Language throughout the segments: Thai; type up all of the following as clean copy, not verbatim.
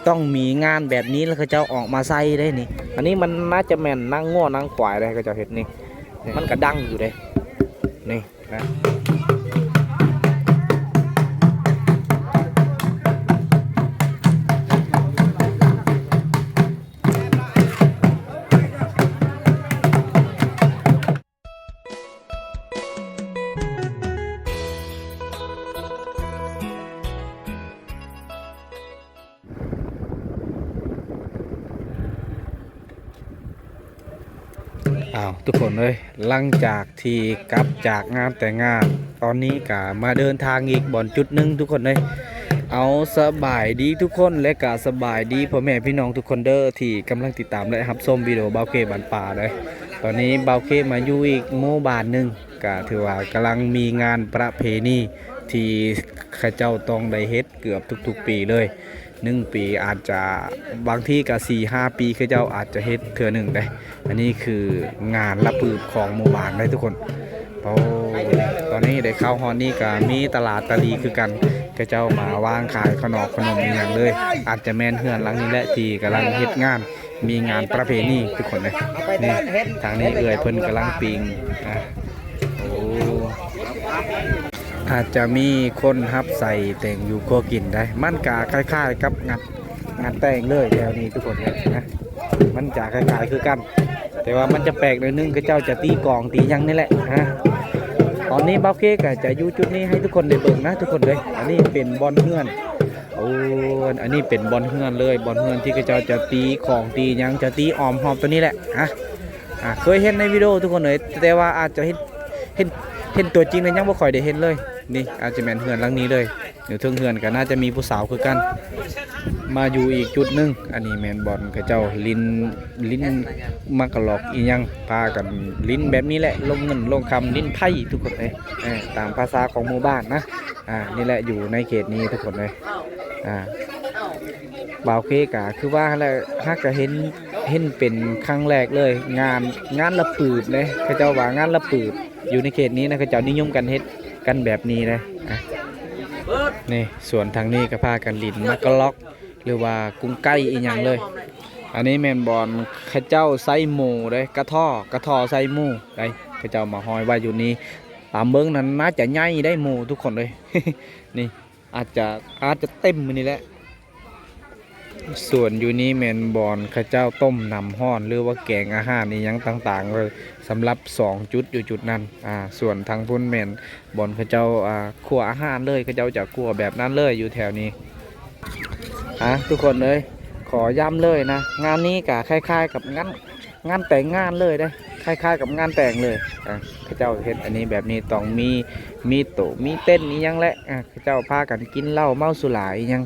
ต้องมีงานแบบนี้แล้วเขาเจ้าออกมาใส่ได้นี่อันนี้มันน่าจะแม่นนั่งง้อนั่งควายได้เขาเจ้าเห็ดนี่มันก็ดังอยู่เลยนี่นะทุกคนเลยหลังจากที่กลับจากงานแต่งงานตอนนี้ก็มาเดินทางอีกบ่อนจุดหนึ่งทุกคนเลยเอาสบายดีทุกคนและก็สบายดีพ่อแม่พี่น้องทุกคนเด้อที่กำลังติดตามและรับชมวิดีโอเบาเคบันป่าเลยตอนนี้เบาเคมาอยู่อีกหมู่บ้านหนึ่งก็ถือว่ากำลังมีงานประเพณีที่ข้าเจ้าต้องได้เฮ็ดเกือบทุกๆปีเลย1 ปีอาจจะบางที่ก็4-5 ปีข้าเจ้าอาจจะเฮ็ดเทื่อหนึ่งได้อันนี้คืองานระบืบของหมู่บ้านได้ทุกคนโอ้ตอนนี้ได้เข้าฮอนนี่ก็มีตลาดตะลีคือกันข้าเจ้ามาวางขายขนมอย่างเลยอาจจะแม่นเฮือนหลังนี้แหละที่กำลังเฮ็ดงานมีงานประเพณีทุกคนเลยนี่ทางนี้เอื่อยเพิ่นกำลังปิงโอ้อาจจะมีคนฮับใส่แต่งอยู่ก็กินได้มันกะคล้ายๆกับงานแต่งเลยแถวนี้ทุกคนเลยนะมันจะคล้ายๆคือกันแต่ว่ามันจะแปลกหน่อยนึงคือเจ้าจะตีกองตียังนี่แหละตอนนี้เบาเค้กจะอยู่จุดนี้ให้ทุกคนได้เบิ่งนะทุกคนเลยอันนี้เป็นบอลเฮือนโอ้อันนี้เป็นบอลเฮือนเลยบอลเฮือนที่เจ้าจะตีของตียังจะตีออมหอมตัวนี้แหละเคยเห็นในวิดีโอทุกคนเลยแต่ว่าอาจจะเห็นตัวจริงเลยยังไม่ค่อยได้เห็นเลยนี่อาจจะแมนเฮือนหลังนี้เลยเดี๋ยวเทิงเฮือนก็น่าจะมีผู้สาวคือกันมาอยู่อีกจุดนึงอันนี้แมนบอลเขาเจ้าลิ้นมักกะหลอกอียังพากันลิ้นแบบนี้แหละลงเงินลงคำลิ้นไพ่ทุกคนเลยตามภาษาของหมู่บ้านนะนี่แหละอยู่ในเขตนี้ทุกคนเลยบ่าวเคกะคือว่าแล้วฮักก็เห็นเป็นครั้งแรกเลยงานระปืดเลยเขาเจ้าว่างานระปืดอยู่ในเขตนี้นะเขาเจ้านิยมกันเฮ็ดกันแบบนี้เลยนี่ส่วนทางนี้ก็พากันลิ้นมักกะล็อกหรือว่ากุ้งไก่อีกอย่างเลยอันนี้แมนบอลข้าเจ้าไส้หมูเลยกระท่อไส้หมูได้ข้าเจ้ามาห้อยไว้อยู่นี้ตามเบิ้งนั้นน่าจะใหญ่ได้หมูทุกคนเลย นี่อาจจะเต็มมันนี่แหละส่วนอยู่นี้แมนบอลข้าเจ้าต้มน้ำห้อนหรือว่าแกงอาหารนี่ยังต่างๆเลยสำหรับ2 จุดอยู่จุดนั้นส่วนทางพุ่นแมนบอลข้าเจ้าคั่วอาหารเลยข้าเจ้าจะคั่วแบบนั้นเลยอยู่แถวนี้ทุกคนเลยขอย้ำเลยนะงานนี้ก็คล้ายๆกับงานแต่งงานเลยได้คล้ายๆกับงานแต่งเลยข้าเจ้าเห็นอันนี้แบบนี้ต้องมีโต๊ะมีเต้นนี้ยังแหละข้าเจ้าพากันกินเหล้าเมาสุราอียัง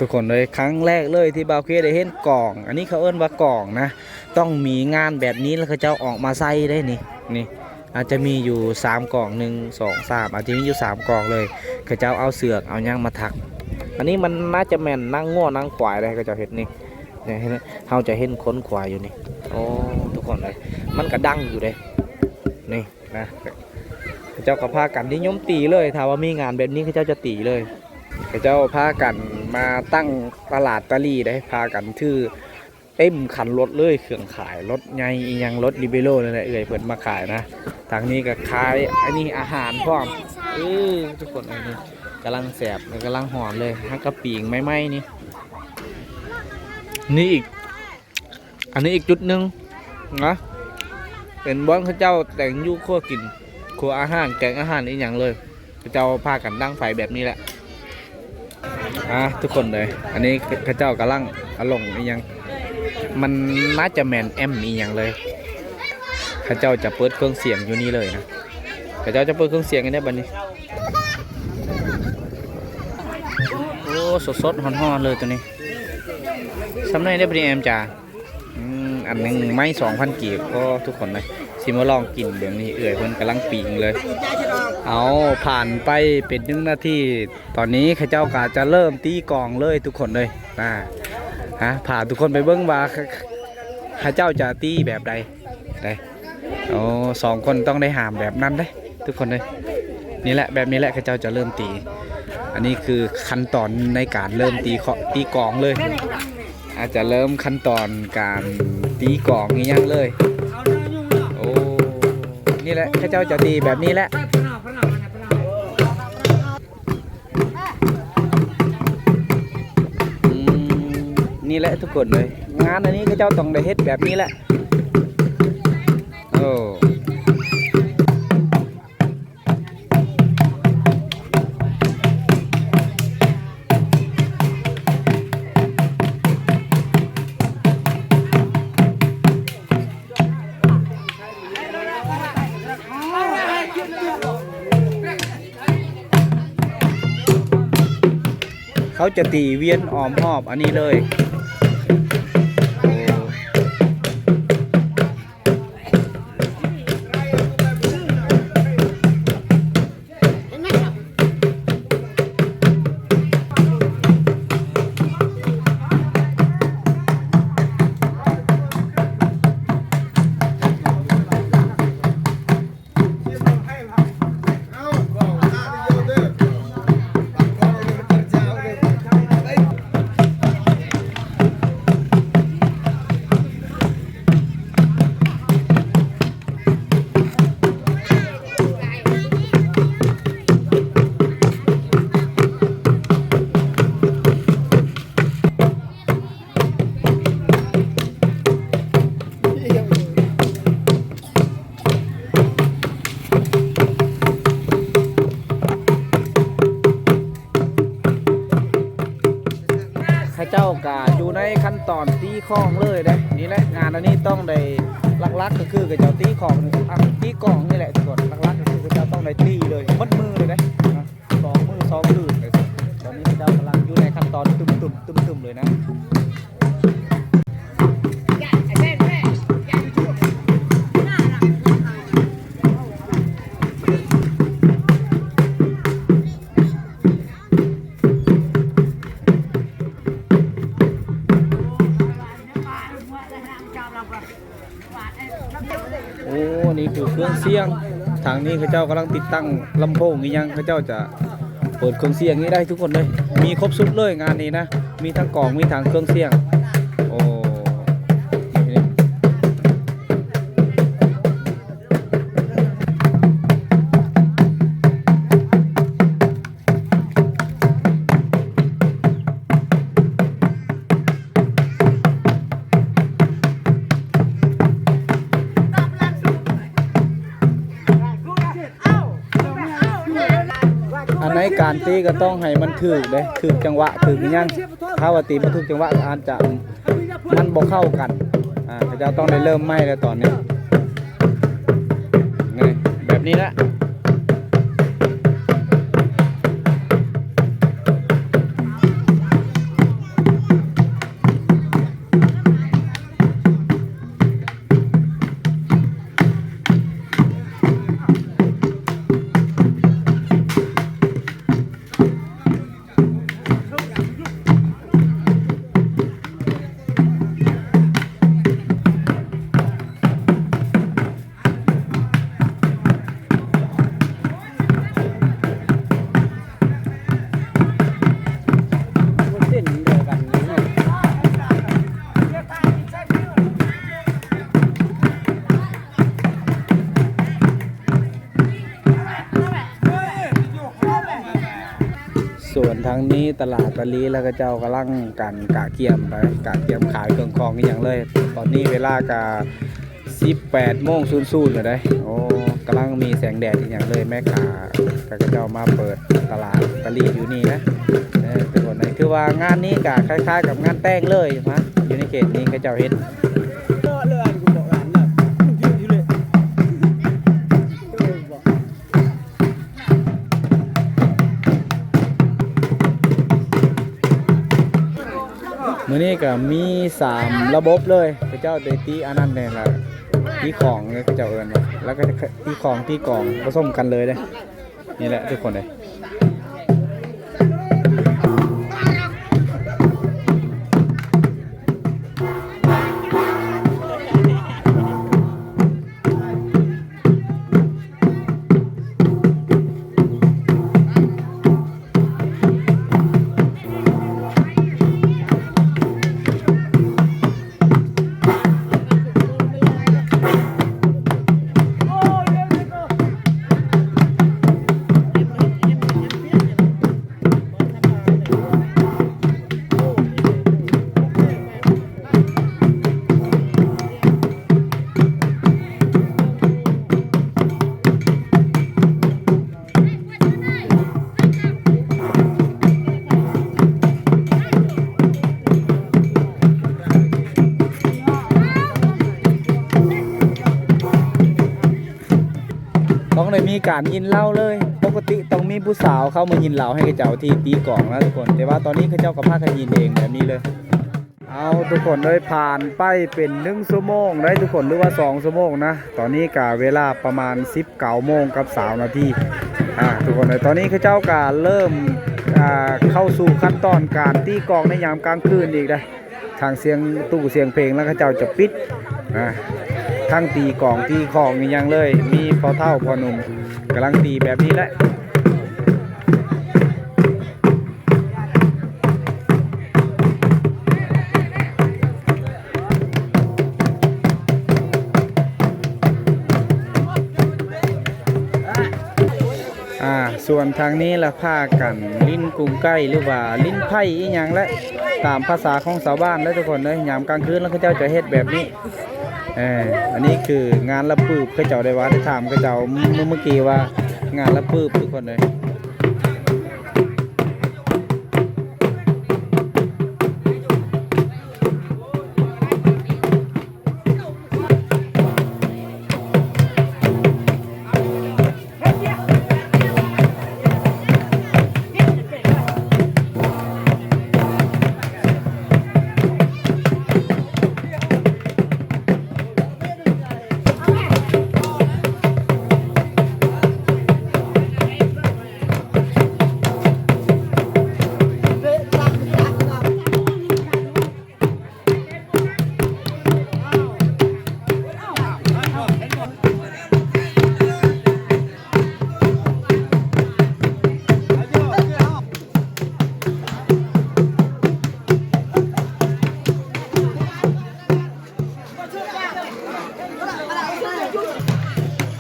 ทุกคนเลยครั้งแรกเลยที่บ่าวเคได้เห็นกล่องอันนี้เขาเอิ้นว่ากล่องนะต้องมีงานแบบนี้แล้วเขาเจ้าออกมาใส่ได้นี่อาจจะมีอยู่3 กล่อง1 2 3อาจจะมีอยู่3 กล่องเลยเขาเจ้าเอาเสือกเอาย่างมาถักอันนี้มันน่าจะแม่นนั่งง้อนั่งควายได้ก็จะเห็นนี่เราจะเห็นค้นควายอยู่นี่โอ้ทุกคนเลยมันก็ดังอยู่เลยนี่นะเจ้าก็พากันนิยมตีเลยถ้าว่ามีงานแบบนี้เขาเจ้าจะตีเลยเจ้าพากันมาตั้งตลาดตะลีได้พากันถือเต็มขันรถเลยเครื่องขายรถใหญ่ยังรถลิเบโร่นั่นแหละเปิดมาขายนะทางนี้ก็ขายอันนี้อาหารพร้อมทุกคนอันนี้กำลังแสบกำลังหอนเลยฮักกระปีงไหมนี่อีกอันนี้อีกจุดหนึ่งนะเป็นบ้านข้าเจ้าแต่งยุคั่วกินคั่วอาหารแกงอาหารอีกอย่างเลยข้าเจ้าพากันตั้งไฟแบบนี้แหละทุกคนเลยอันนี้ข้าเจ้ากำลังอารมณ์อีกอย่างมันน่าจะแมนแอมอีกอย่างเลยข้าเจ้าจะเปิดเครื่องเสียงอยู่นี่เลยนะข้าเจ้าจะเปิดเครื่องเสียงกันได้บัดนี้สดๆฮ้อนๆเลยตัวนี้สำเร็จได้พอดีแอมจ่าอันนึงไม่2,000 กีบก็ทุกคนเลยซิมาลองกินเดี๋ยวนี้เอื่อยเพิ่นกำลังปีงเลยผ่านไปเป็น1 นาทีตอนนี้ข้าเจ้ากะจะเริ่มตีกองเลยทุกคนเลยพาทุกคนไปเบิ้งว่าข้าเจ้าจะตีแบบใด2 คนต้องได้หามแบบนั้นได้ทุกคนเลยนี่แหละแบบนี้แหละข้าเจ้าจะเริ่มตี อันนี้คือขั้นตอนในการเริ่มตีกลองเลย อาจจะเริ่มขั้นตอนการตีกลองนี่ยังเลยโอ้นี่แหละข้าเจ้าจะตีแบบนี้แหละนี่แหละทุกคนเลยงานอันนี้ข้าเจ้าต้องได้เฮ็ดแบบนี้แหละโอ้เขาจะตีเวียนอ้อมหอบอันนี้เลยเจ้ากะอยู่ในขั้นตอนตีข้องเลยนะนี่แหละงานอันนี้ต้องได้ลักๆก็คือกับเจ้าตีของตีกองนี่แหละทุกคนลักๆก็คือกับเจ้าต้องได้ตีเลยมัดมือเลยนะ2 มือ 2 มือเลยตอนนี้เจ้ากำลังอยู่ในขั้นตอนตุ่มเลยนะโอ้นี่คือเครื่องเสียงทางนี้เขาเจ้ากำลังติดตั้งลำโพงนี่ยังเขาเจ้าจะเปิดเครื่องเสียงนี้ได้ทุกคนเลยมีครบสุดเลยงานนี้นะมีทั้งกล่องมีทั้งเครื่องเสียงโอ้อันไหนการตีก็ต้องให้มันถึกเลยถึกจังหวะถึกยังถ้าว่าตีมาถึกจังหวะอาจจะมันบ่เข้ากันเขาจะต้องได้เริ่มไหม้แล้วตอนนี้นี่แบบนี้ละส่วนทางนี้ตลาดตะลีแล้วก็เจ้ากำลังกันกะเกียมไปกะเกียมขายเครื่องคองอย่างเลยตอนนี้เวลากะ18:00เลยโอ้กำลังมีแสงแดดอย่างเลยแม่ค้าก็เจ้ามาเปิดตลาดตะลีอยู่นี่นะทุกคนนะคือว่างานนี้กะคล้ายๆกับงานแต่งเลยนะอยู่ในเขตนี้ก็เจ้าเฮ็ดมื้อนี้ก็มี3ระบบเลยพระเจ้าได้ตีอันนั้นเนี่ยล่ะตีของเนี่ยพระเจ้าเอิ้นว่าแล้วก็ตีของตีกองผสมกันเลยเด้นี่แหละทุกคนเลย เ เลยมีการยินเหล้าเลยปกติต้องมีผู้สาวเข้ามายินเหล้าให้กับเจ้าที่ตีกลองนะทุกคนแต่ว่าตอนนี้เขาเจ้าก็พากันยินเองแบบนี้เลยเอาทุกคนเลยผ่านไปเป็น1 ชั่วโมงได้ทุกคนหรือว่า2 ชั่วโมงนะตอนนี้กะเวลาประมาณ19 โมงกับ3 นาทีทุกคนเลยตอนนี้เขาเจ้ากะเริ่มเข้าสู่ขั้นตอนการตีกลองในยามกลางคืนอีกนะทางเสียงตู้เสียงเพลงแล้วเขาเจ้าจะปิดทั้งตีกลองตีของอย่างเลยมีพอเท่าพอหนุ่มกำลังตีแบบนี้แหละส่วนทางนี้ละผ้ากันลิ้นกุ้งไก่หรือว่าลิ้นไผ่อีหยังและตามภาษาของชาวบ้านแล้วทุกคนเลยยามกลางคืนแล้วเขาเจ้าจะเฮ็ดแบบนี้อันนี้คืองานละปืบเขาเจ้าได้ว่าได้ถามเขาเจ้าเมื่อกี้ว่างานละปืบทุกคนเลย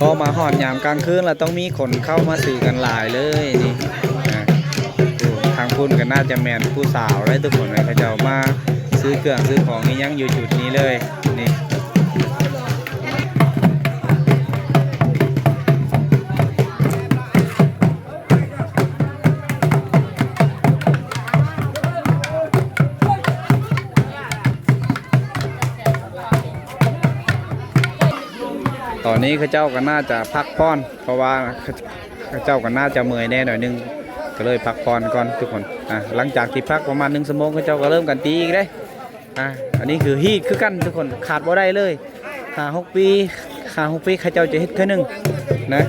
พอมาหอดยามกลางคืนเราต้องมีคนเข้ามาสื่อกันหลายเลยนี่ทางพุ่นก็น่าจะแมนผู้สาวได้ทุกคนเลยเขาจะมาซื้อเครื่องซื้อของนี่ยังอยู่จุดนี้เลยนี่ตอนนี้ข้าเจ้าก็น่าจะพักผ่อนเพราะว่าข้าเจ้าก็น่าจะเมื่อยแน่หน่อยนึงก็เลยพักผ่อนก่อนทุกคนหลังจากที่พักประมาณ1 ชั่วโมงข้าเจ้าก็เริ่มกันตีอีกได้อันนี้คือฮีทคือกันทุกคนขาดบ่ได้เลย5-6 ปีข้าเจ้าจะเฮ็ดแค่นึงนะ